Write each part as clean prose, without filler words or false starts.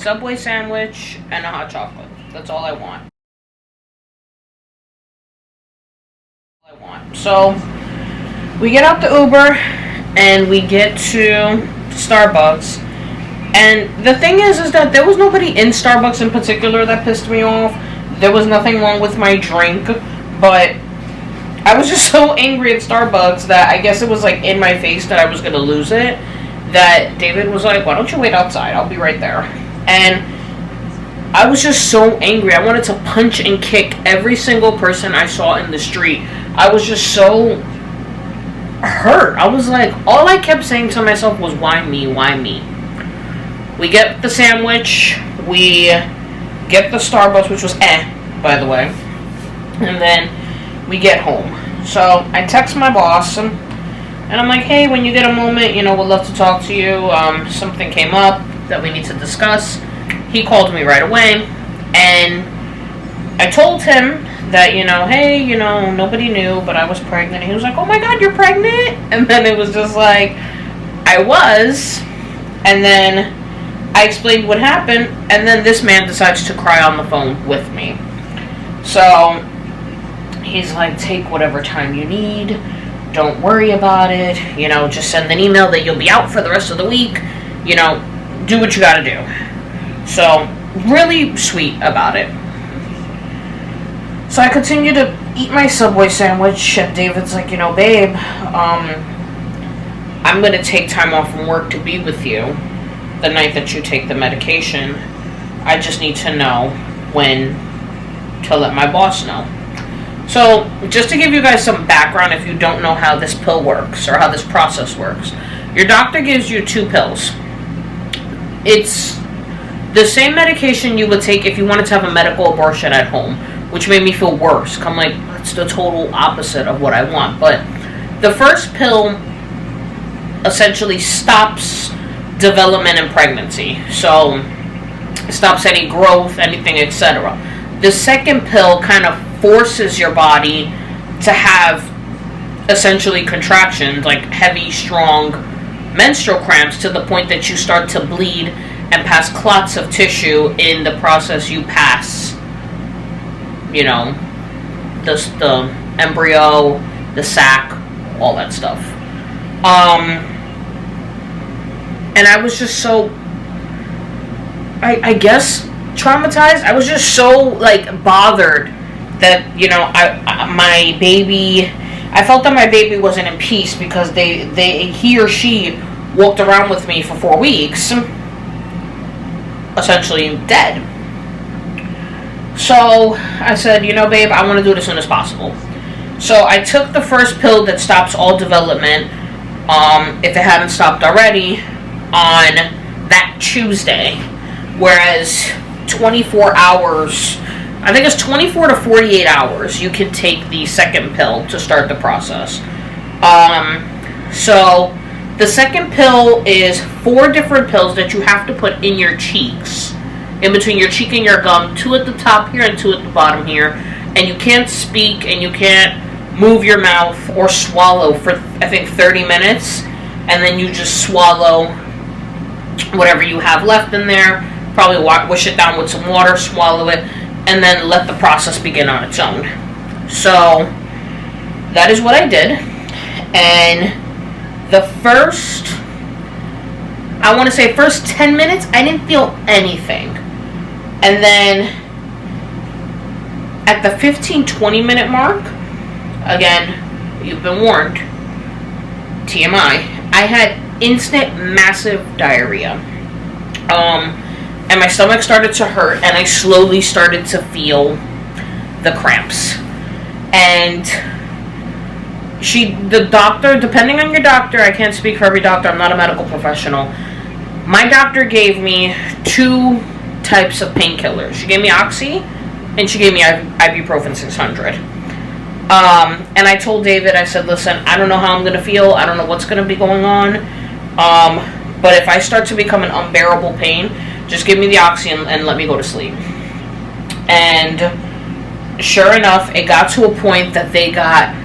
Subway sandwich and a hot chocolate. That's all I want. So, we get out the Uber and we get to Starbucks. And the thing is that there was nobody in Starbucks in particular that pissed me off. There was nothing wrong with my drink, but I was just so angry at Starbucks that I guess it was like in my face that I was going to lose it, that David was like, why don't you wait outside? I'll be right there. And I was just so angry. I wanted to punch and kick every single person I saw in the street. I was just so hurt. I was like, all I kept saying to myself was, why me? Why me? We get the sandwich. We get the Starbucks, which was by the way. And then we get home. So I text my boss and I'm like, hey, when you get a moment, we'd love to talk to you. Something came up that we need to discuss. He called me right away, and I told him that, hey, nobody knew, but I was pregnant. He was like, oh my God, you're pregnant? And then it was just like, I was, and then I explained what happened, and then this man decides to cry on the phone with me. So he's like, take whatever time you need. Don't worry about it. Just send an email that you'll be out for the rest of the week. Do what you gotta do. So, really sweet about it. So I continue to eat my Subway sandwich, and David's like, babe, I'm going to take time off from work to be with you the night that you take the medication. I just need to know when to let my boss know. So, just to give you guys some background, if you don't know how this pill works, or how this process works, your doctor gives you 2 pills. It's the same medication you would take if you wanted to have a medical abortion at home, which made me feel worse. I'm like, it's the total opposite of what I want. But the first pill essentially stops development and pregnancy. So it stops any growth, anything, etc. The second pill kind of forces your body to have essentially contractions, like heavy, strong menstrual cramps, to the point that you start to bleed and pass clots of tissue. In the process, you pass, the embryo, the sac, all that stuff. And I was just so, I guess, traumatized. I was just so, bothered that, my baby, I felt that my baby wasn't in peace because he or she walked around with me for 4 weeks, essentially dead. So I said, babe, I want to do it as soon as possible. So I took the first pill that stops all development, if it hadn't stopped already, on that Tuesday. Whereas 24 hours, I think it's 24 to 48 hours, you can take the second pill to start the process. So the second pill is 4 different pills that you have to put in your cheeks, in between your cheek and your gum, 2 at the top here and 2 at the bottom here, and you can't speak and you can't move your mouth or swallow for, I think, 30 minutes, and then you just swallow whatever you have left in there, probably wash it down with some water, swallow it, and then let the process begin on its own. So that is what I did, and the first 10 minutes, I didn't feel anything. And then at the 15-20 minute mark, again, you've been warned, TMI, I had instant massive diarrhea. And my stomach started to hurt, and I slowly started to feel the cramps. And the doctor, depending on your doctor, I can't speak for every doctor, I'm not a medical professional. My doctor gave me 2 types of painkillers. She gave me Oxy, and she gave me ibuprofen 600. And I told David, I said, listen, I don't know how I'm going to feel. I don't know what's going to be going on. But if I start to become an unbearable pain, just give me the Oxy and let me go to sleep. And sure enough, it got to a point that they got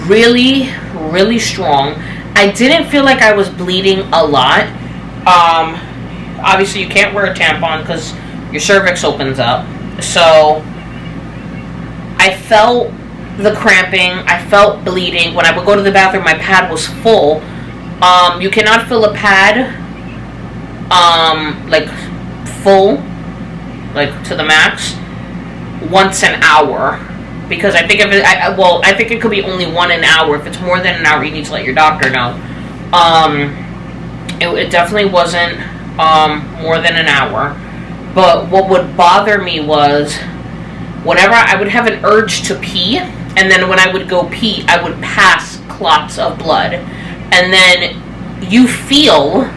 really, really strong. I didn't feel like I was bleeding a lot. obviously you can't wear a tampon because your cervix opens up. So I felt the cramping, I felt bleeding. When I would go to the bathroom, my pad was full. You cannot fill a pad like full, like to the max, once an hour, because I think if it, I think it could be only one an hour. If it's more than an hour, you need to let your doctor know. It definitely wasn't more than an hour. But what would bother me was whenever I would have an urge to pee, and then when I would go pee, I would pass clots of blood, and then you feel.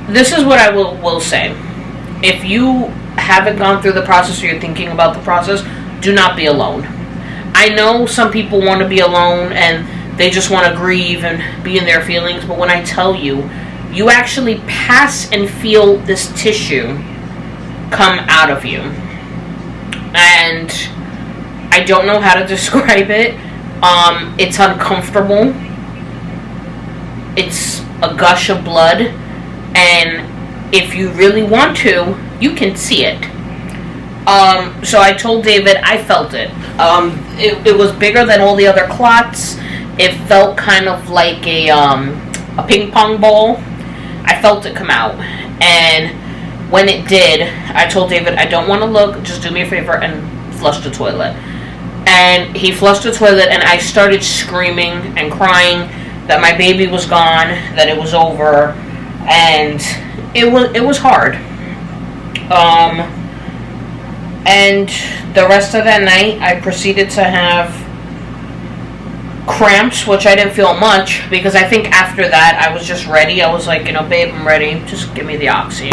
This is what I will say. If you haven't gone through the process or you're thinking about the process, do not be alone. I know some people want to be alone and they just want to grieve and be in their feelings, but when I tell you, you actually pass and feel this tissue come out of you. And I don't know how to describe it. It's uncomfortable. It's a gush of blood. And if you really want to, you can see it. So I told David I felt it. It was bigger than all the other clots. It felt kind of like a ping pong ball. I felt it come out. And when it did, I told David, I don't want to look. Just do me a favor and flush the toilet. And he flushed the toilet, and I started screaming and crying that my baby was gone, that it was over. And it was hard. And the rest of that night, I proceeded to have cramps, which I didn't feel much, because I think after that, I was just ready. I was like, babe, I'm ready. Just give me the Oxy.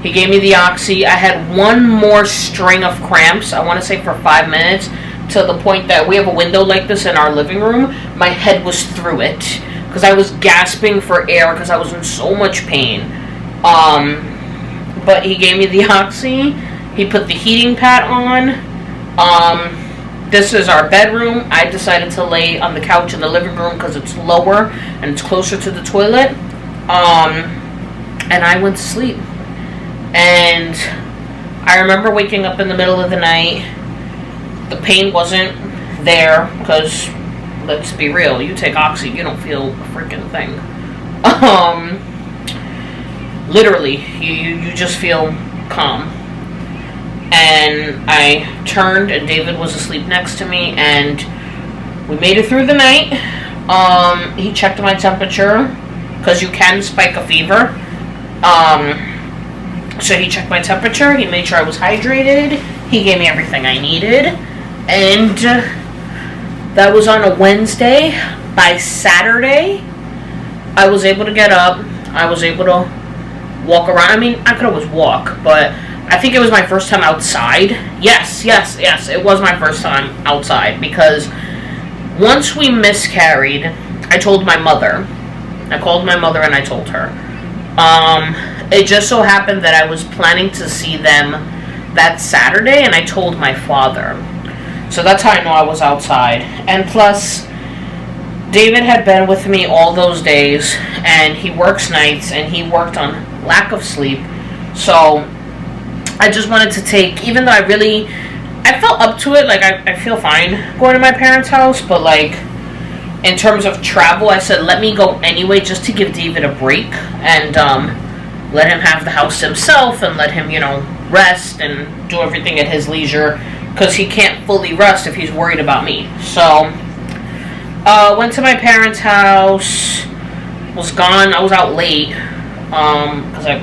He gave me the Oxy. I had one more string of cramps, I want to say for 5 minutes, to the point that we have a window like this in our living room. My head was through it, because I was gasping for air because I was in so much pain. But he gave me the Oxy. He put the heating pad on. This is our bedroom. I decided to lay on the couch in the living room because it's lower and it's closer to the toilet. And I went to sleep. And I remember waking up in the middle of the night. The pain wasn't there because, let's be real, you take Oxy, you don't feel a freaking thing. Literally, you just feel calm. And I turned, and David was asleep next to me, and we made it through the night. He checked my temperature, because you can spike a fever. So he checked my temperature, he made sure I was hydrated, he gave me everything I needed, and that was on a Wednesday. By Saturday, I was able to get up, I was able to walk around. I mean, I could always walk, but I think it was my first time outside. Yes, it was my first time outside, because once we miscarried, I told my mother. I called my mother and I told her. It just so happened that I was planning to see them that Saturday, and I told my father. So that's how I know I was outside. And plus, David had been with me all those days, and he works nights, and he worked on lack of sleep. So I just wanted to take, even though I felt up to it, like I feel fine going to my parents' house, but like in terms of travel, I said let me go anyway, just to give David a break and let him have the house himself and let him, rest and do everything at his leisure, because he can't fully rest if he's worried about me. So went to my parents' house, was gone. I was out late because I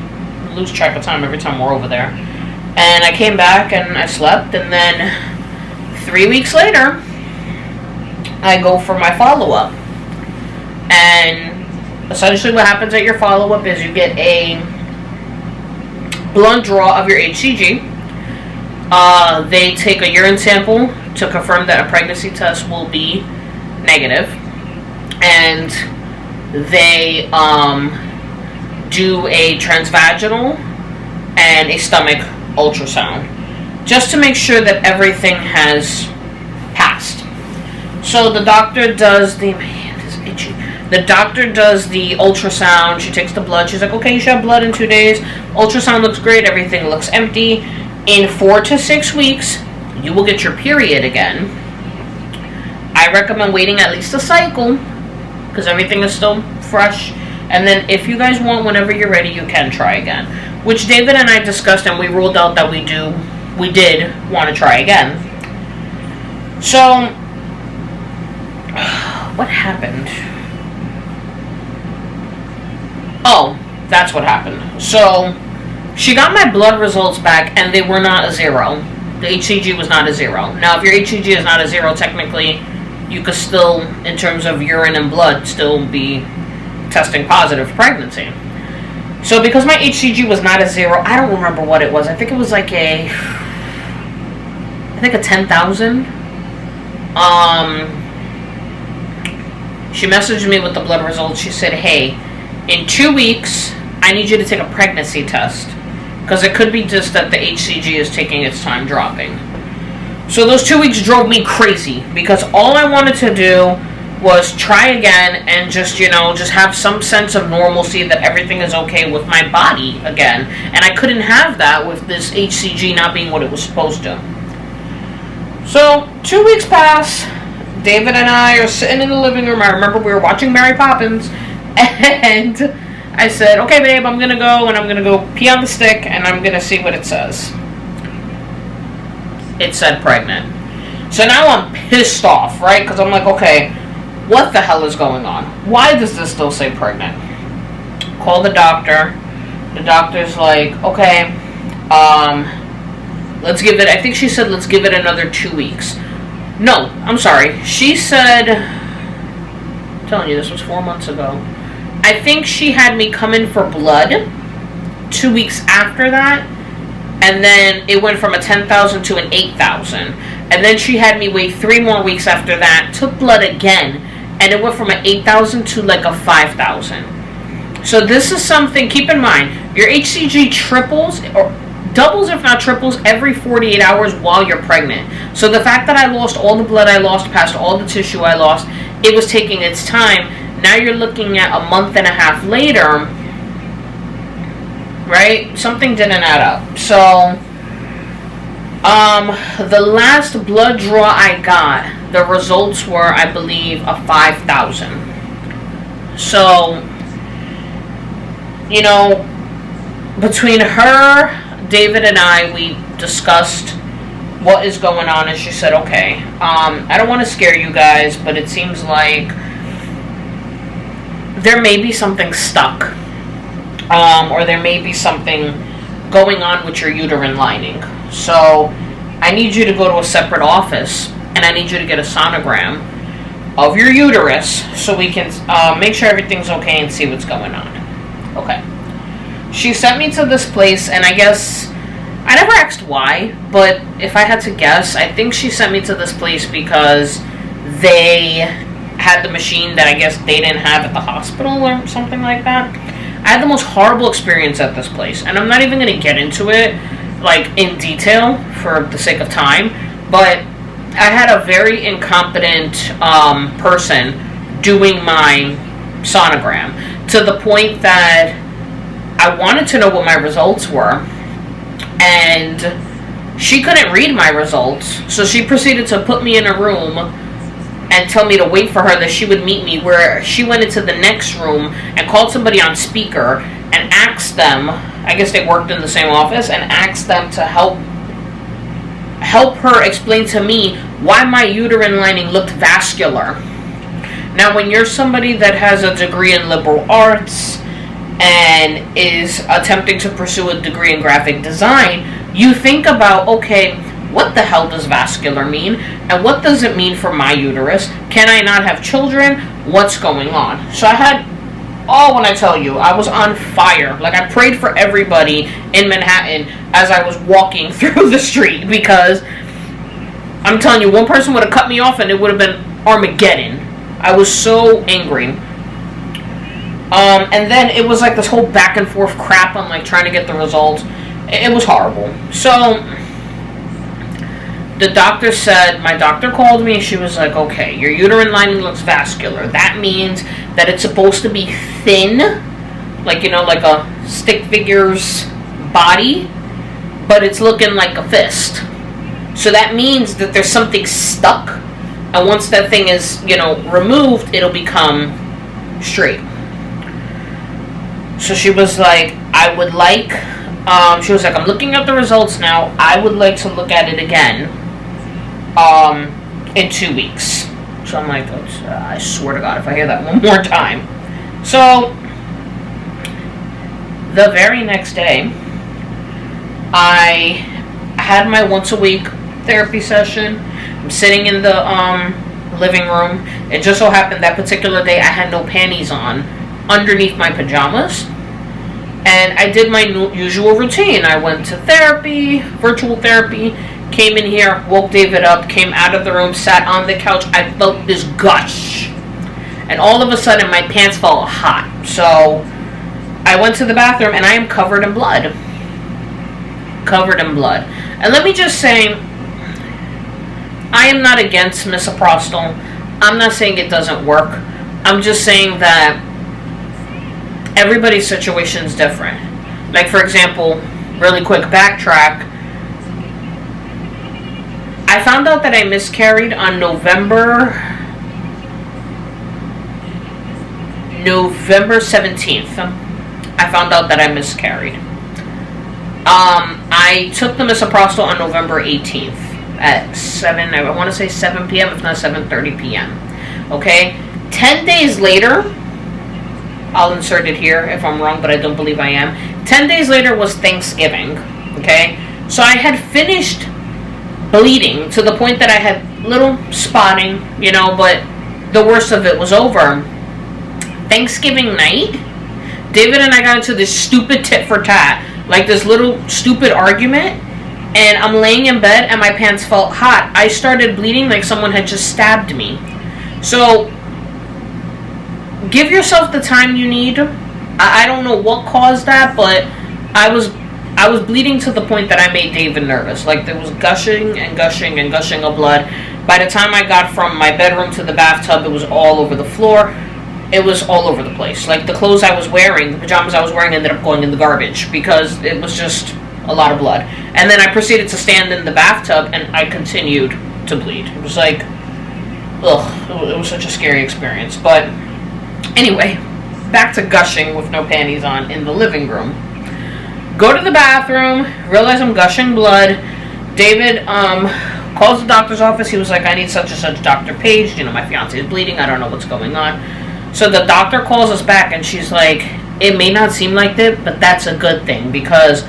lose track of time every time we're over there. And I came back and I slept, and then 3 weeks later, I go for my follow-up. And essentially what happens at your follow-up is you get a blood draw of your HCG. They take a urine sample to confirm that a pregnancy test will be negative. And they do a transvaginal and a stomach ultrasound, just to make sure that everything has passed. So the doctor does the, man, this is itchy. The doctor does the ultrasound. She takes the blood. She's like, okay, you should have blood in 2 days. Ultrasound looks great. Everything looks empty. In 4 to 6 weeks, you will get your period again. I recommend waiting at least a cycle because everything is still fresh. And then if you guys want, whenever you're ready, you can try again. Which David and I discussed, and we ruled out that we did want to try again. So, what happened? Oh, that's what happened. So, she got my blood results back, and they were not a 0. The HCG was not a 0. Now, if your HCG is not a 0, technically, you could still, in terms of urine and blood, still be testing positive for pregnancy. So, because my HCG was not a 0, I don't remember what it was. I think it was like a 10,000. She messaged me with the blood results. She said, hey, in 2 weeks, I need you to take a pregnancy test. Because it could be just that the HCG is taking its time dropping. So those 2 weeks drove me crazy. Because all I wanted to do was try again and just have some sense of normalcy that everything is okay with my body again. And I couldn't have that with this HCG not being what it was supposed to. So, 2 weeks pass. David and I are sitting in the living room. I remember we were watching Mary Poppins. And I said, okay, babe, I'm going to go and I'm going to go pee on the stick and I'm going to see what it says. It said pregnant. So now I'm pissed off, right? Because I'm like, okay, what the hell is going on? Why does this still say pregnant? Call the doctor. The doctor's like, okay, let's give it, I think she said, let's give it another 2 weeks. No, I'm sorry. She said, I'm telling you, this was 4 months ago. I think she had me come in for blood 2 weeks after that. And then it went from a 10,000 to an 8,000. And then she had me wait 3 more weeks after that, took blood again, and it went from an 8,000 to like a 5,000. So this is something, keep in mind, your HCG triples, or doubles if not triples, every 48 hours while you're pregnant. So the fact that I lost all the blood I lost, past all the tissue I lost, it was taking its time. Now you're looking at a month and a half later, right? Something didn't add up. So, the last blood draw I got, the results were, I believe, a 5,000. So, between her, David, and I, we discussed what is going on, and she said, okay, I don't want to scare you guys, but it seems like there may be something stuck, or there may be something going on with your uterine lining. So I need you to go to a separate office, and I need you to get a sonogram of your uterus so we can make sure everything's okay and see what's going on. Okay. She sent me to this place, and I guess, I never asked why, but if I had to guess, I think she sent me to this place because they had the machine that I guess they didn't have at the hospital or something like that. I had the most horrible experience at this place, and I'm not even going to get into it, like, in detail for the sake of time, but I had a very incompetent person doing my sonogram, to the point that I wanted to know what my results were, and she couldn't read my results, so she proceeded to put me in a room and tell me to wait for her, that she would meet me, where she went into the next room and called somebody on speaker and asked them, I guess they worked in the same office, and asked them to help her explain to me why my uterine lining looked vascular. Now, when you're somebody that has a degree in liberal arts and is attempting to pursue a degree in graphic design, you think about, okay, what the hell does vascular mean? And what does it mean for my uterus? Can I not have children? What's going on? So I had, when I tell you, I was on fire. Like, I prayed for everybody in Manhattan as I was walking through the street, because I'm telling you, one person would have cut me off and it would have been Armageddon. I was so angry. And then it was like this whole back and forth crap on like trying to get the results. It was horrible. So The doctor said, my doctor called me, she was like, okay, your uterine lining looks vascular. That means that it's supposed to be thin, like, like a stick figure's body, but it's looking like a fist. So that means that there's something stuck, and once that thing is, removed, it'll become straight. So she was like, I would like, she was like, I'm looking at the results now, I would like to look at it again, in 2 weeks. So I'm like, I swear to God, if I hear that one more time. So, the very next day, I had my once a week therapy session. I'm sitting in the living room. It just so happened that particular day I had no panties on underneath my pajamas. And I did my usual routine. I went to therapy, virtual therapy, came in here, woke David up, came out of the room, sat on the couch. I felt this gush. And all of a sudden my pants felt hot. So I went to the bathroom and I am covered in blood. Covered in blood. And let me just say, I am not against misoprostol. I'm not saying it doesn't work. I'm just saying that everybody's situation is different. Like, for example, really quick backtrack. I found out that I miscarried on November 17th. I found out that I miscarried. I took the misoprostol on November 18th at 7, I want to say 7 p.m., if not 7:30 p.m. Okay? 10 days later, I'll insert it here if I'm wrong, but I don't believe I am. 10 days later was Thanksgiving. Okay? So I had finished bleeding to the point that I had little spotting, but the worst of it was over. Thanksgiving night, David and I got into this stupid tit for tat, like this little stupid argument, and I'm laying in bed and my pants felt hot. I started bleeding like someone had just stabbed me. So give yourself the time you need. I don't know what caused that, but I was bleeding to the point that I made David nervous. Like, there was gushing and gushing and gushing of blood. By the time I got from my bedroom to the bathtub, it was all over the floor. It was all over the place. Like, the clothes I was wearing, the pajamas I was wearing, ended up going in the garbage because it was just a lot of blood. And then I proceeded to stand in the bathtub and I continued to bleed. It was like, ugh, it was such a scary experience. But anyway, back to gushing with no panties on in the living room. Go to the bathroom, realize I'm gushing blood. David calls the doctor's office. He was like, I need such and such Dr. Page. My fiance is bleeding. I don't know what's going on. So the doctor calls us back and she's like, it may not seem like that, but that's a good thing, because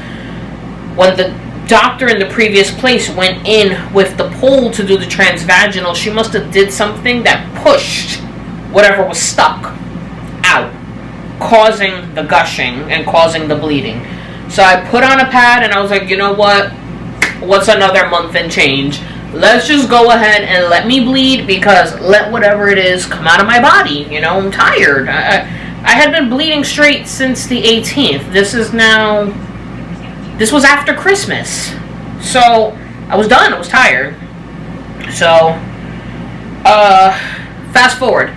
when the doctor in the previous place went in with the pole to do the transvaginal, she must have did something that pushed whatever was stuck out, causing the gushing and causing the bleeding. So I put on a pad and I was like, you know what? What's another month and change? Let's just go ahead and let me bleed, because let whatever it is come out of my body. I'm tired. I had been bleeding straight since the 18th. This was after Christmas. So I was done. I was tired. So, fast forward.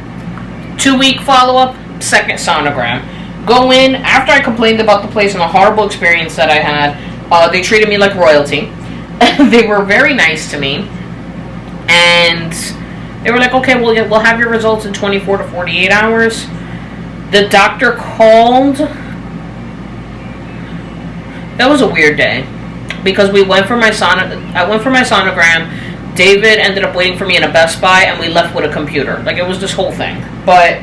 2-week follow-up, second sonogram. Go in, after I complained about the place and the horrible experience that I had, they treated me like royalty. They were very nice to me. And they were like, okay, we'll have your results in 24 to 48 hours. The doctor called. That was a weird day, because I went for my sonogram. David ended up waiting for me in a Best Buy, and we left with a computer. Like, it was this whole thing. But,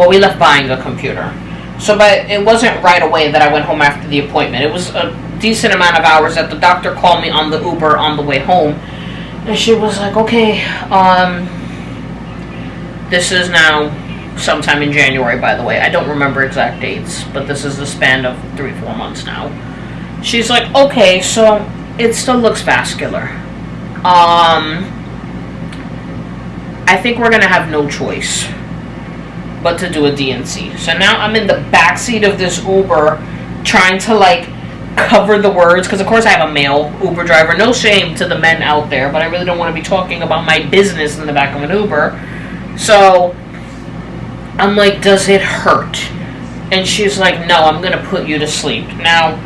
we left buying a computer. But it wasn't right away that I went home after the appointment. It was a decent amount of hours that the doctor called me on the Uber on the way home. And she was like, okay, this is now sometime in January, by the way. I don't remember exact dates, but this is the span of 3-4 months now. She's like, okay, so it still looks vascular. I think we're going to have no choice but to do a DNC. So now I'm in the backseat of this Uber trying to, cover the words, because of course I have a male Uber driver. No shame to the men out there, but I really don't want to be talking about my business in the back of an Uber. So I'm like, does it hurt? And she's like, no, I'm going to put you to sleep. Now,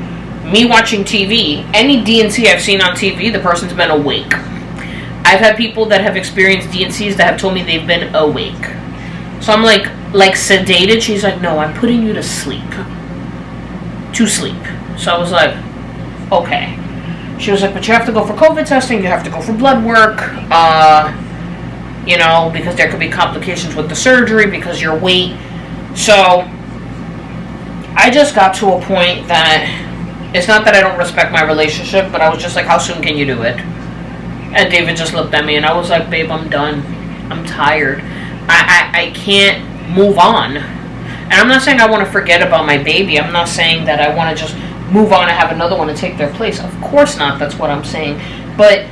me watching TV, any D&C I've seen on TV, the person's been awake. I've had people that have experienced D&Cs that have told me they've been awake. So I'm like sedated. She's like, no, I'm putting you to sleep. To sleep. So I was like, okay. She was like, but you have to go for COVID testing, you have to go for blood work, because there could be complications with the surgery because your weight. So I just got to a point that it's not that I don't respect my relationship, but I was just like, how soon can you do it? And David just looked at me and I was like, babe, I'm done. I'm tired. I can't move on. And I'm not saying I want to forget about my baby. I'm not saying that I want to just move on and have another one to take their place. Of course not. That's what I'm saying. But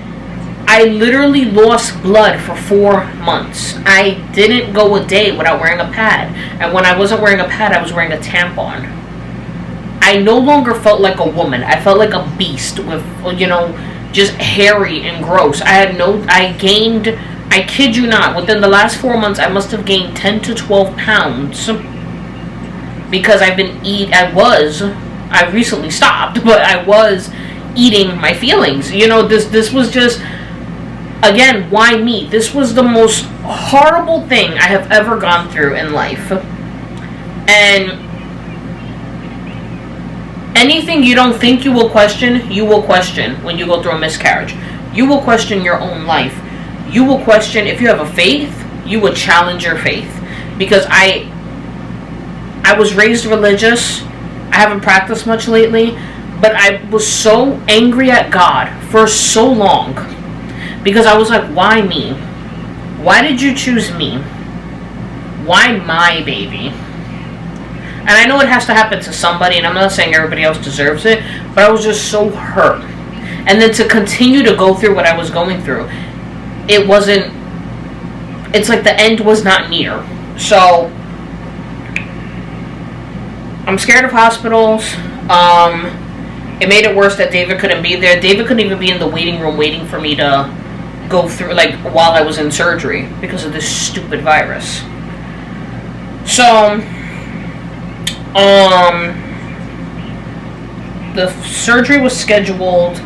I literally lost blood for 4 months. I didn't go a day without wearing a pad. And when I wasn't wearing a pad, I was wearing a tampon. I no longer felt like a woman. I felt like a beast with, just hairy and gross. I kid you not, within the last 4 months, I must have gained 10 to 12 pounds. Because I recently stopped, but I was eating my feelings. This was just, again, why me? This was the most horrible thing I have ever gone through in life. And anything you don't think you will question when you go through a miscarriage. You will question your own life. You will question, if you have a faith, you will challenge your faith. Because I was raised religious. I haven't practiced much lately, but I was so angry at God for so long because I was like, why me? Why did you choose me? Why my baby? And I know it has to happen to somebody, and I'm not saying everybody else deserves it, but I was just so hurt. And then to continue to go through what I was going through, it's like the end was not near. So I'm scared of hospitals. It made it worse that David couldn't be there. David couldn't even be in the waiting room waiting for me to go through, while I was in surgery because of this stupid virus. So, the surgery was scheduled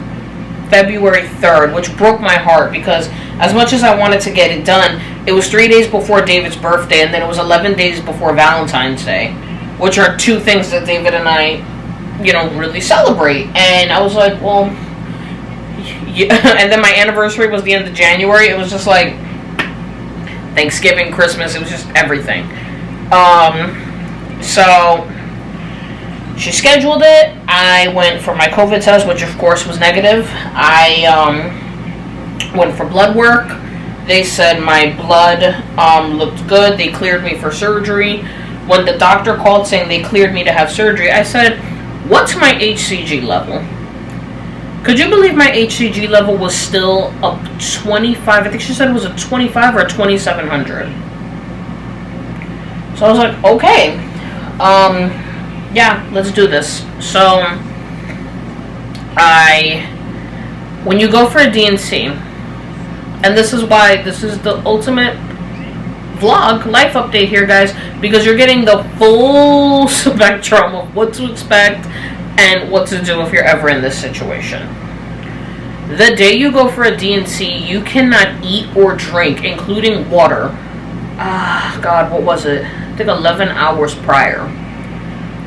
February 3rd, which broke my heart because as much as I wanted to get it done, it was 3 days before David's birthday, and then it was 11 days before Valentine's Day, which are two things that David and I, really celebrate. And I was like, well, yeah. And then my anniversary was the end of January. It was just like Thanksgiving, Christmas, it was just everything. So she scheduled it. I went for my COVID test, which of course was negative. I went for blood work. They said my blood looked good. They cleared me for surgery. When the doctor called saying they cleared me to have surgery, I said, what's my HCG level? Could you believe my HCG level was still a 25? I think she said it was a 25 or a 2700. So I was like, okay. Yeah, let's do this. So, when you go for a D&C, and this is why this is the ultimate vlog, life update here, guys, because you're getting the full spectrum of what to expect and what to do if you're ever in this situation. The day you go for a D&C, you cannot eat or drink, including water. God, what was it? I think 11 hours prior.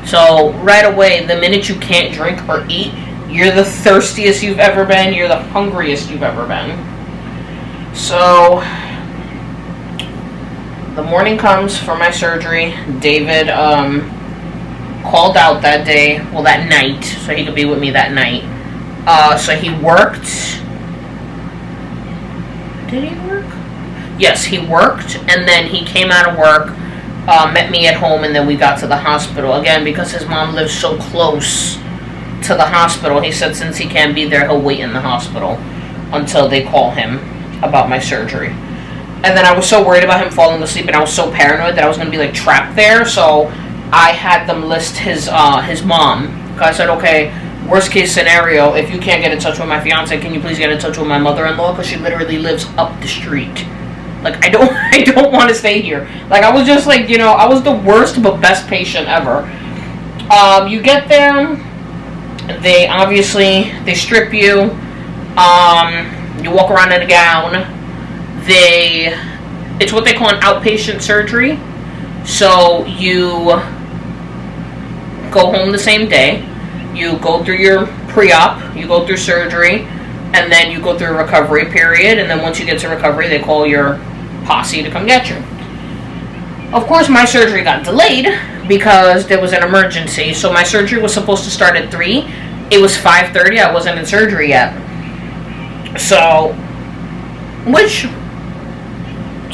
So, right away, the minute you can't drink or eat, you're the thirstiest you've ever been, you're the hungriest you've ever been. So, the morning comes for my surgery. David called out that day, well, that night, so he could be with me that night. So he worked. Did he work? Yes, he worked, and then he came out of work, met me at home, and then we got to the hospital. Again, because his mom lives so close to the hospital, he said since he can't be there, he'll wait in the hospital until they call him about my surgery. And then I was so worried about him falling asleep, and I was so paranoid that I was going to be trapped there, so I had them list his mom. I said, okay, worst case scenario, if you can't get in touch with my fiance, can you please get in touch with my mother-in-law, because she literally lives up the street. Like, I don't want to stay here. Like, I was just like, you know, I was the worst but best patient ever. You get there, they strip you, you walk around in a gown. It's what they call an outpatient surgery. So you go home the same day, you go through your pre-op, you go through surgery, and then you go through a recovery period, and then once you get to recovery, they call your posse to come get you. Of course, my surgery got delayed because there was an emergency. So my surgery was supposed to start at 3. It was 5:30. I wasn't in surgery yet. So, which,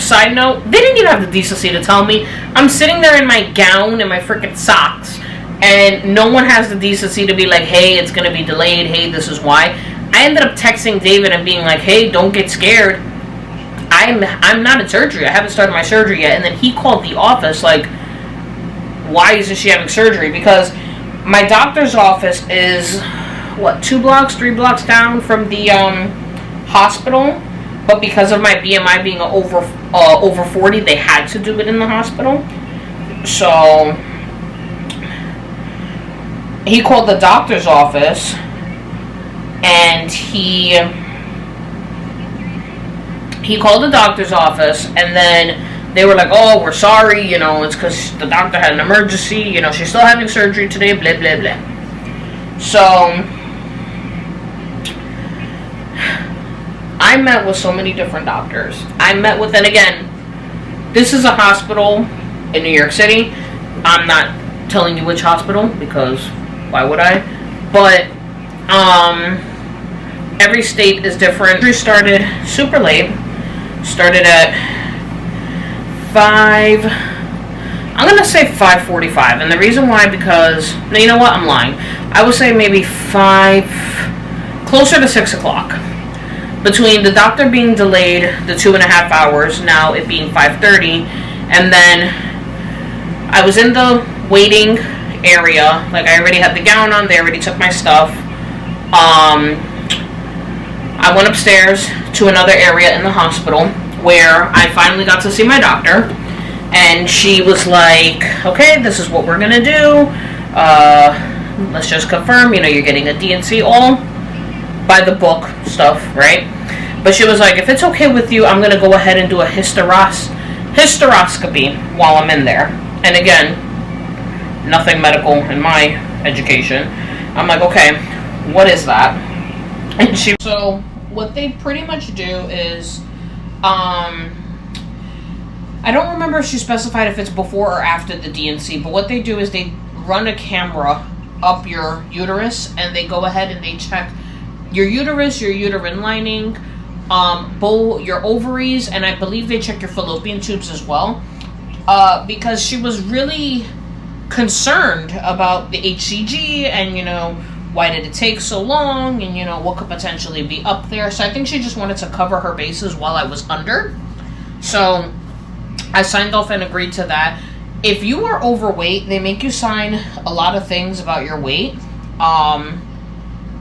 side note, they didn't even have the decency to tell me. I'm sitting there in my gown and my freaking socks, and no one has the decency to be like, hey, it's going to be delayed. Hey, this is why. I ended up texting David and being like, hey, don't get scared. I'm not in surgery. I haven't started my surgery yet. And then he called the office like, why isn't she having surgery? Because my doctor's office is, 3 blocks down from the hospital. But because of my BMI being over 40, they had to do it in the hospital. So he called the doctor's office, and he called the doctor's office, and then they were like, oh, we're sorry, you know, it's because the doctor had an emergency, you know, she's still having surgery today, blah, blah, blah. So I met with so many different doctors. And again, this is a hospital in New York City. I'm not telling you which hospital, because why would I? But every state is different. We started super late. Started at 5. I'm gonna say 5:45, and the reason why, because you know what? I'm lying. I would say maybe 5, closer to 6 o'clock. Between the doctor being delayed the 2.5 hours, now it being 5:30, and then I was in the waiting area. Like, I already had the gown on. They already took my stuff. I went upstairs to another area in the hospital where I finally got to see my doctor, and she was like, okay, this is what we're gonna do. Let's just confirm, you know, you're getting a DNC, all by the book stuff, right? But she was like, if it's okay with you, I'm gonna go ahead and do a hysteroscopy while I'm in there. And again, nothing medical in my education. I'm like, okay, what is that? And so what they pretty much do is, I don't remember if she specified if it's before or after the DNC, but what they do is they run a camera up your uterus, and they go ahead and they check your uterus, your uterine lining, your ovaries, and I believe they check your fallopian tubes as well, because she was really concerned about the HCG, and you know, why did it take so long, and you know, what could potentially be up there. So I think she just wanted to cover her bases while I was under. So I signed off and agreed to that. If you are overweight, they make you sign a lot of things about your weight.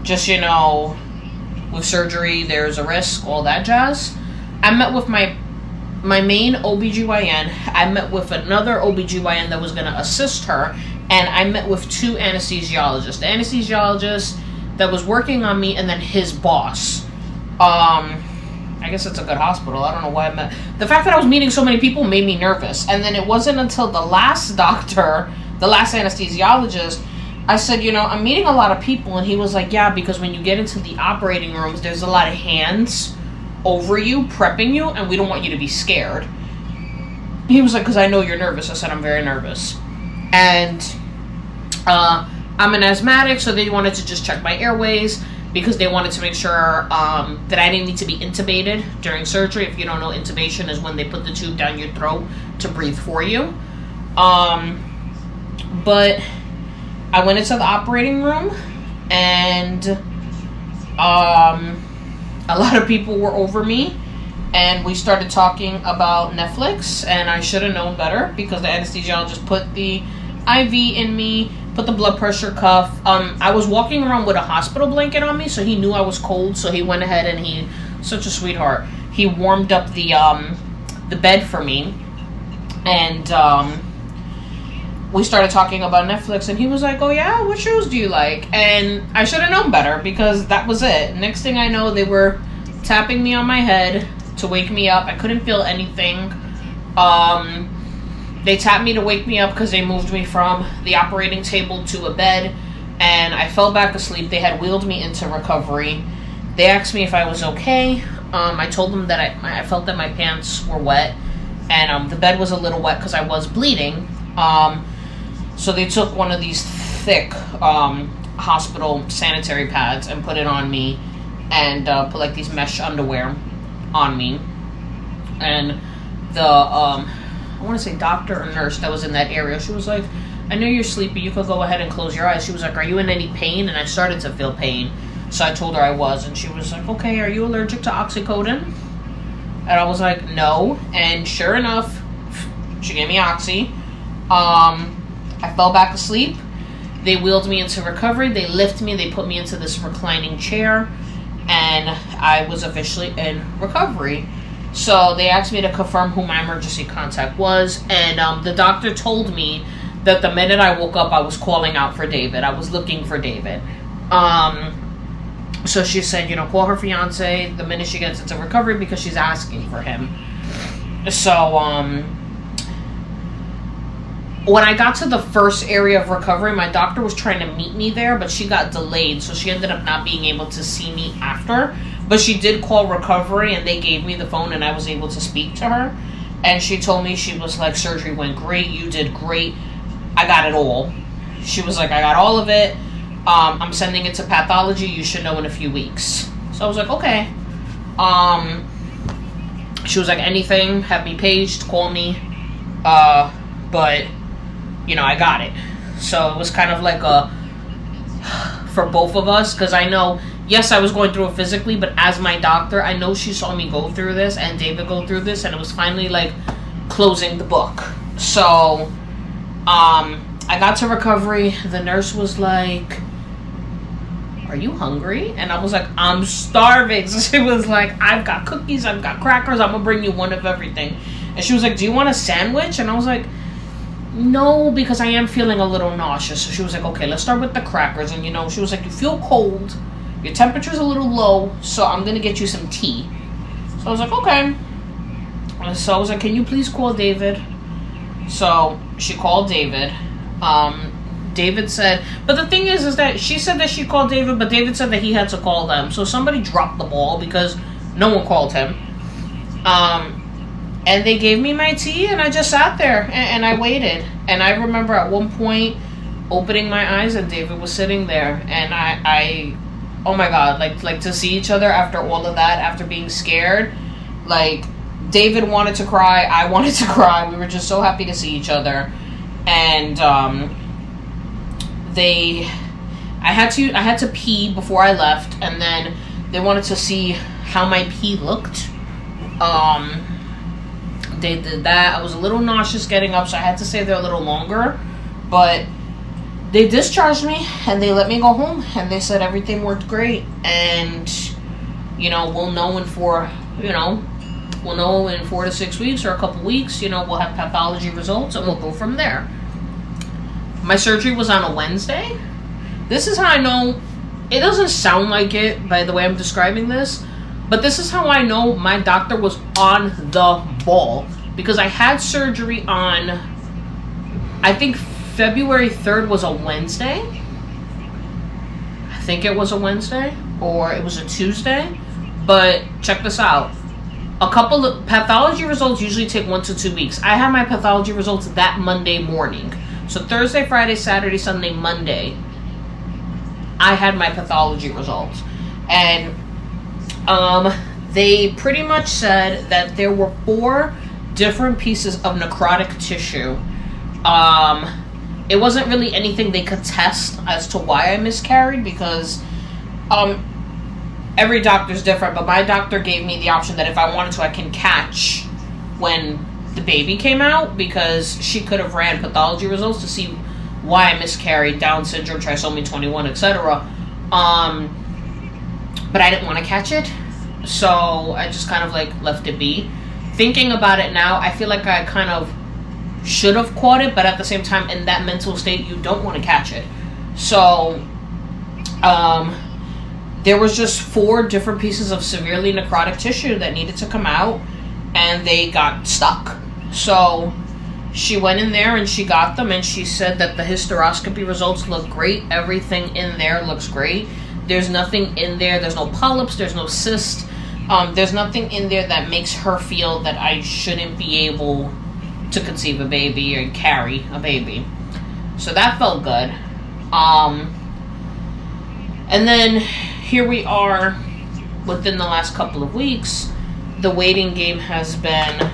Just, you know, with surgery, there's a risk, all that jazz. I met with my main OBGYN. I met with another OBGYN that was going to assist her. And I met with 2 anesthesiologists. The anesthesiologist that was working on me, and then his boss. I guess it's a good hospital. I don't know why I met. The fact that I was meeting so many people made me nervous. And then it wasn't until the last doctor, the last anesthesiologist, I said, you know, I'm meeting a lot of people. And he was like, yeah, because when you get into the operating rooms, there's a lot of hands over you, prepping you, and we don't want you to be scared. He was like, because I know you're nervous. I said, I'm very nervous. And I'm an asthmatic, so they wanted to just check my airways, because they wanted to make sure that I didn't need to be intubated during surgery. If you don't know, intubation is when they put the tube down your throat to breathe for you. But I went into the operating room, and a lot of people were over me, and we started talking about Netflix, and I should have known better, because the anesthesiologist put the IV in me, put the blood pressure cuff. I was walking around with a hospital blanket on me, so he knew I was cold, so he went ahead and he, such a sweetheart, he warmed up the bed for me, and we started talking about Netflix, and he was like, oh yeah, what shows do you like? And I should have known better, because that was it. Next thing I know, they were tapping me on my head to wake me up. I couldn't feel anything. They tapped me to wake me up because they moved me from the operating table to a bed, and I fell back asleep. They had wheeled me into recovery. They asked me if I was okay. I told them that I felt that my pants were wet, and the bed was a little wet because I was bleeding. So they took one of these thick hospital sanitary pads and put it on me, and put like these mesh underwear on me. And the I want to say doctor or nurse that was in that area, she was like, I know you're sleepy, you could go ahead and close your eyes. She was like, are you in any pain? And I started to feel pain, so I told her I was, and she was like, okay, are you allergic to oxycodone? And I was like, no. And sure enough, she gave me oxy. I fell back asleep. They wheeled me into recovery. They lifted me. They put me into this reclining chair, and I was officially in recovery. So they asked me to confirm who my emergency contact was, and the doctor told me that the minute I woke up, I was calling out for David. I was looking for David. So she said, call her fiance the minute she gets into recovery because she's asking for him. So, when I got to the first area of recovery, my doctor was trying to meet me there, but she got delayed, so she ended up not being able to see me after. But she did call recovery, and they gave me the phone, and I was able to speak to her. And she told me, she was like, surgery went great, you did great, I got it all. She was like, I got all of it, I'm sending it to pathology, you should know in a few weeks. So I was like, okay. She was like, anything, have me paged, call me, but I got it. So it was kind of like for both of us, because I know, yes, I was going through it physically, but as my doctor, I know she saw me go through this and David go through this, and it was finally like closing the book. So I got to recovery. The nurse was like, are you hungry? And I was like, I'm starving. So she was like, I've got cookies, I've got crackers, I'm gonna bring you one of everything. And she was like, do you want a sandwich? And I was like, no, because I am feeling a little nauseous. So she was like, okay, let's start with the crackers. And she was like, you feel cold, your temperature's a little low, so I'm gonna get you some tea. So I was like, okay. And so I was like, can you please call David? So she called David. David said, but the thing is that she said that she called David, but David said that he had to call them. So somebody dropped the ball because no one called him. And they gave me my tea, and I just sat there, and I waited. And I remember at one point opening my eyes, and David was sitting there, and I oh my God, like to see each other after all of that, after being scared, like, David wanted to cry, I wanted to cry, we were just so happy to see each other. And I had to pee before I left, and then they wanted to see how my pee looked. They did that. I was a little nauseous getting up, so I had to stay there a little longer, but they discharged me and they let me go home, and they said everything worked great, and we'll know in 4 to 6 weeks or a couple weeks. We'll have pathology results, and we'll go from there. My surgery was on a Wednesday. This is how I know. It doesn't sound like it by the way I'm describing this, but this is how I know my doctor was on the ball, because I had surgery on, I think February 3rd was a Wednesday. I think it was a Wednesday, or it was a Tuesday. But check this out. A couple of pathology results usually take 1 to 2 weeks. I had my pathology results that Monday morning. So Thursday, Friday, Saturday, Sunday, Monday, I had my pathology results. And they pretty much said that there were 4 different pieces of necrotic tissue. It wasn't really anything they could test as to why I miscarried, because every doctor's different, but my doctor gave me the option that if I wanted to, I can catch when the baby came out, because she could have ran pathology results to see why I miscarried, Down syndrome, trisomy 21, etc. But I didn't want to catch it, so I just kind of like left it be. Thinking about it now, I feel like I kind of should have caught it, but at the same time, in that mental state, you don't want to catch it. So, there was just 4 different pieces of severely necrotic tissue that needed to come out, and they got stuck. So, she went in there and she got them, and she said that the hysteroscopy results look great. Everything in there looks great. There's nothing in there. There's no polyps. There's no cyst. There's nothing in there that makes her feel that I shouldn't be able to conceive a baby or carry a baby. So that felt good. And then here we are within the last couple of weeks. The waiting game has been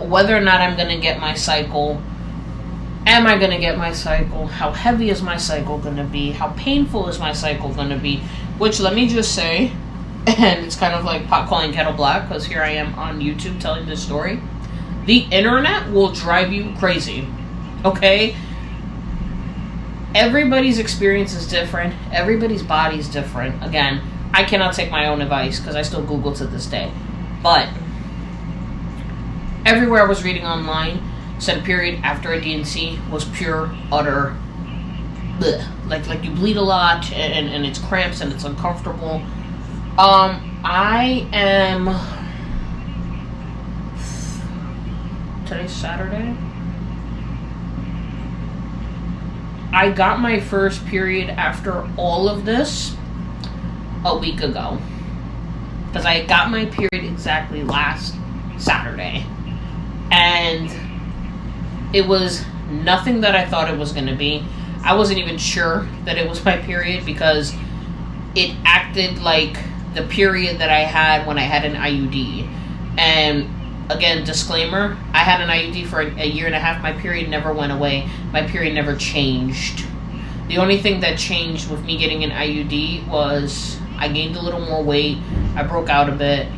whether or not I'm going to get my cycle. Am I going to get my cycle? How heavy is my cycle going to be? How painful is my cycle going to be? Which, let me just say, and it's kind of like pot calling kettle black, because here I am on YouTube telling this story. The internet will drive you crazy. Okay? Everybody's experience is different. Everybody's body is different. Again, I cannot take my own advice, because I still Google to this day. But everywhere I was reading online said a period after a D&C was pure, utter bleh. Like you bleed a lot, and it's cramps, and it's uncomfortable. I am... Today's Saturday? I got my first period after all of this a week ago. Because I got my period exactly last Saturday. And it was nothing that I thought it was going to be. I wasn't even sure that it was my period because it acted like the period that I had when I had an IUD. And again, disclaimer, I had an IUD for a year and a half. My period never went away. My period never changed. The only thing that changed with me getting an IUD was I gained a little more weight, I broke out a bit,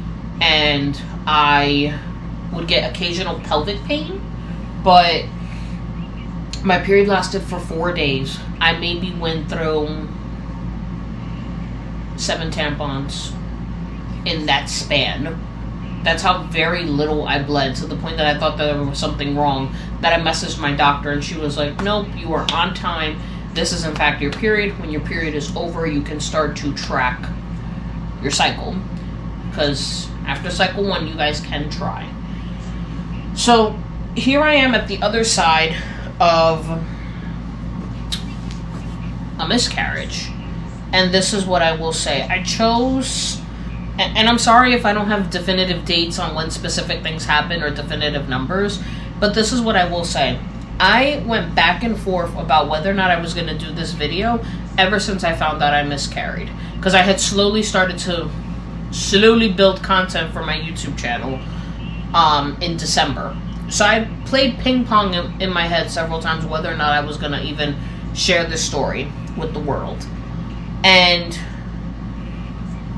and I would get occasional pelvic pain. But my period lasted for 4 days. I maybe went through 7 tampons in that span. That's how very little I bled, to the point that I thought that there was something wrong. That I messaged my doctor and she was like, nope, you are on time. This is in fact your period. When your period is over, you can start to track your cycle. Because after cycle 1, you guys can try. So here I am at the other side of a miscarriage. And this is what I will say. I chose, and I'm sorry if I don't have definitive dates on when specific things happen or definitive numbers, but this is what I will say. I went back and forth about whether or not I was going to do this video ever since I found out I miscarried. Because I had started to build content for my YouTube channel in December. So I played ping pong in my head several times whether or not I was going to even share this story with the world. And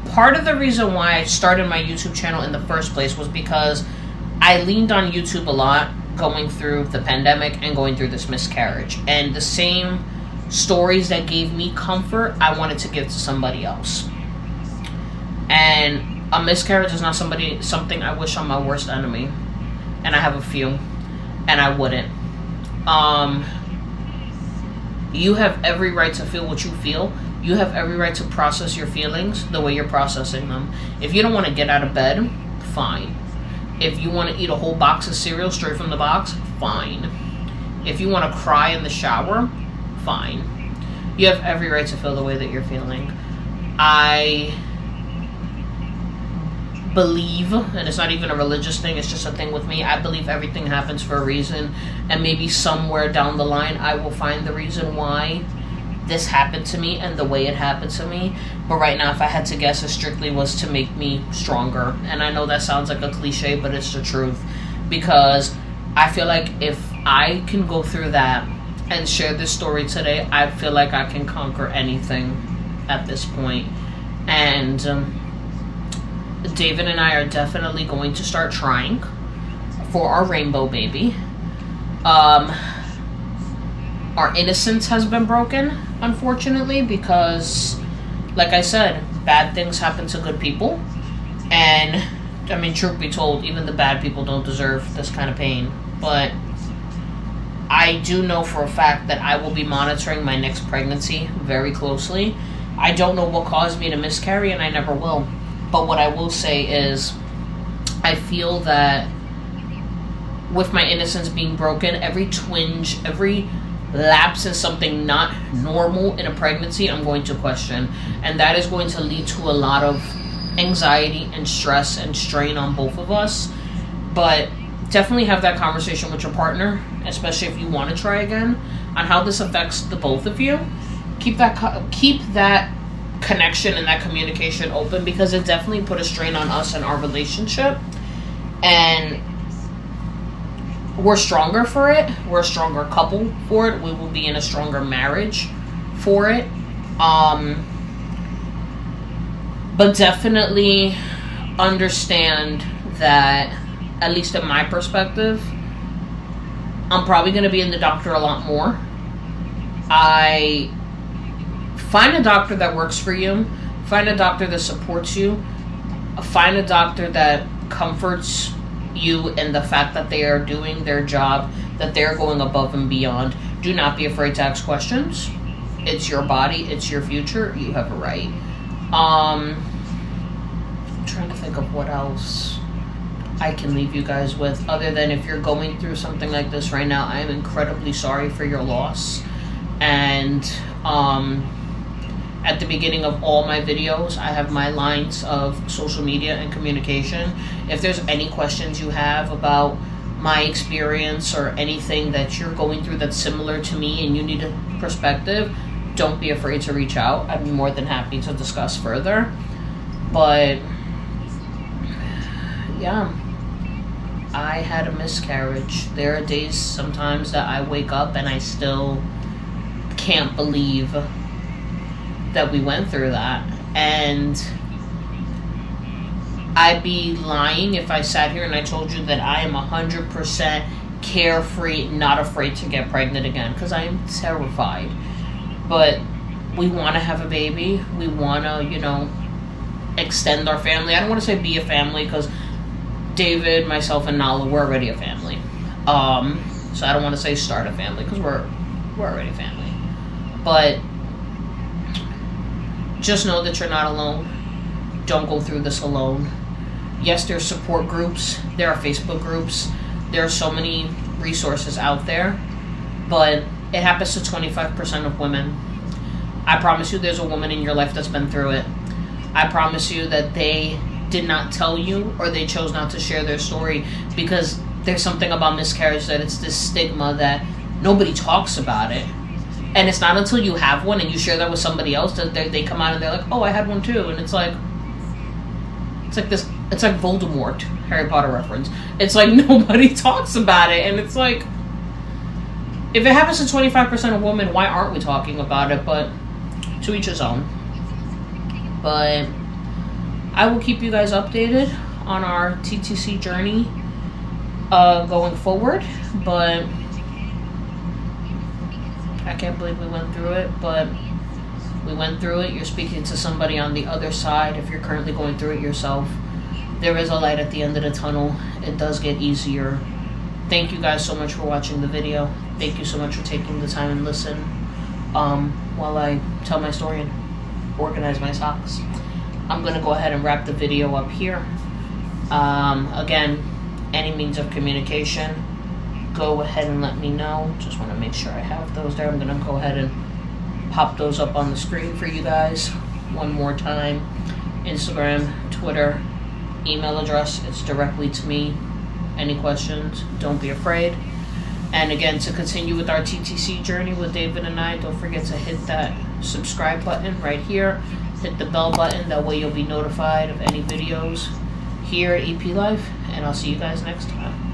part of the reason why I started my YouTube channel in the first place was because I leaned on YouTube a lot going through the pandemic and going through this miscarriage. And the same stories that gave me comfort, I wanted to give to somebody else. And a miscarriage is not something I wish on my worst enemy. And I have a few. And I wouldn't. You have every right to feel what you feel. You have every right to process your feelings the way you're processing them. If you don't want to get out of bed, fine. If you want to eat a whole box of cereal straight from the box, fine. If you want to cry in the shower, fine. You have every right to feel the way that you're feeling. I believe, and it's not even a religious thing, it's just a thing with me, I believe everything happens for a reason, and maybe somewhere down the line I will find the reason why this happened to me and the way it happened to me. But right now, if I had to guess, it strictly was to make me stronger. And I know that sounds like a cliche, but it's the truth. Because I feel like if I can go through that and share this story today, I feel like I can conquer anything at this point. And David and I are definitely going to start trying for our rainbow baby. Our innocence has been broken, unfortunately, because, like I said, bad things happen to good people. And, I mean, truth be told, even the bad people don't deserve this kind of pain. But I do know for a fact that I will be monitoring my next pregnancy very closely. I don't know what caused me to miscarry, and I never will. But what I will say is, I feel that with my innocence being broken, every twinge, every lapse in something not normal in a pregnancy, I'm going to question. And that is going to lead to a lot of anxiety and stress and strain on both of us. But definitely have that conversation with your partner, especially if you want to try again, on how this affects the both of you. Keep that connection and that communication open, because it definitely put a strain on us and our relationship. And we're stronger for it. We're a stronger couple for it. We will be in a stronger marriage for it. But definitely understand that, at least in my perspective, I'm probably going to be in the doctor a lot more. I find a doctor that works for you. Find a doctor that supports you. Find a doctor that comforts you in the fact that they are doing their job, that they're going above and beyond. Do not be afraid to ask questions. It's your body, it's your future, you have a right. I'm trying to think of what else I can leave you guys with, other than if you're going through something like this right now, I am incredibly sorry for your loss. And at the beginning of all my videos, I have my lines of social media and communication. If there's any questions you have about my experience or anything that you're going through that's similar to me and you need a perspective, don't be afraid to reach out. I'd be more than happy to discuss further. But yeah, I had a miscarriage. There are days sometimes that I wake up and I still can't believe that we went through that. And I'd be lying if I sat here and I told you that I am 100% carefree, not afraid to get pregnant again, because I am terrified. But we want to have a baby. We want to, extend our family. I don't want to say be a family, because David, myself, and Nala, we're already a family. So I don't want to say start a family, because we're already a family. But just know that you're not alone. Don't go through this alone. Yes, there's support groups. There are Facebook groups. There are so many resources out there. But it happens to 25% of women. I promise you there's a woman in your life that's been through it. I promise you that they did not tell you, or they chose not to share their story, because there's something about miscarriage that it's this stigma that nobody talks about it. And it's not until you have one and you share that with somebody else that they come out and they're like, oh, I had one too. And it's like Voldemort, Harry Potter reference. It's like nobody talks about it. And it's like, if it happens to 25% of women, why aren't we talking about it? But to each his own. But I will keep you guys updated on our TTC journey going forward. But I can't believe we went through it, but we went through it. You're speaking to somebody on the other side. If you're currently going through it yourself, there is a light at the end of the tunnel. It does get easier. Thank you guys so much for watching the video. Thank you so much for taking the time and listen while I tell my story and organize my socks. I'm going to go ahead and wrap the video up here. Again, any means of communication, go ahead and let me know. Just want to make sure I have those there. I'm going to go ahead and pop those up on the screen for you guys one more time. Instagram, Twitter, email address, it's directly to me. Any questions, don't be afraid. And again, to continue with our TTC journey with David and I, don't forget to hit that subscribe button right here. Hit the bell button, that way you'll be notified of any videos here at EP Life. And I'll see you guys next time.